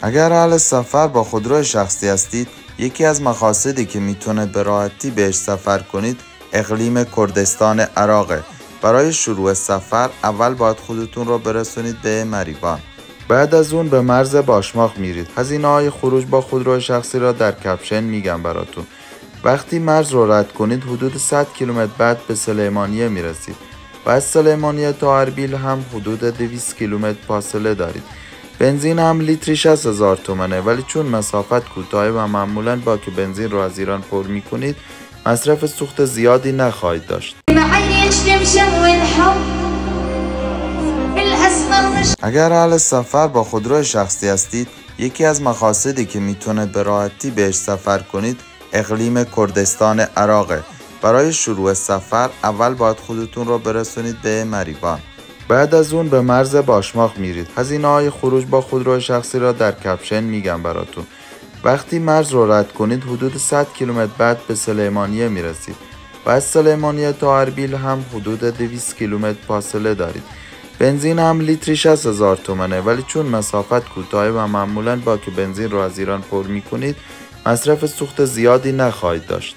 اگر اهل سفر با خودرو شخصی هستید، یکی از مقاصدی که میتونه به راحتی بهش سفر کنید اقلیم کردستان عراقه. برای شروع سفر اول باید خودتون رو برسونید به مریوان. بعد از اون به مرز باشماق میرید. هزینه‌های خروج با خودرو شخصی را در کپشن میگم براتون. وقتی مرز رو رد کنید حدود 100 کیلومتر بعد به سلیمانیه میرسید و از سلیمانیه تا اربیل هم حدود 200 کیلومتر فاصله دارید. بنزین هم لیتری 60,000 تومنه، ولی چون مسافت کوتاهه و معمولاً با که بنزین رو از ایران پر میکنید مصرف سوخت زیادی نخواهید داشت. اگر اهل سفر با خودرو شخصی هستید، یکی از مقاصدی که میتونه به راحتی بهش سفر کنید اقلیم کردستان عراقه. برای شروع سفر اول باید خودتون رو برسونید به مریوان. بعد از اون به مرز باشماق میرید. هزینه‌های خروج با خودرو شخصی را در کپشن میگم براتون. وقتی مرز رو رد کنید حدود 100 کیلومتر بعد به سلیمانیه میرسید و از سلیمانیه تا اربیل هم حدود 200 کیلومتر فاصله دارید. بنزین هم لیتری 60,000 تومنه، ولی چون مسافت کوتاهه و معمولاً با که بنزین رو از ایران پر میکنید مصرف سوخت زیادی نخواهید داشت.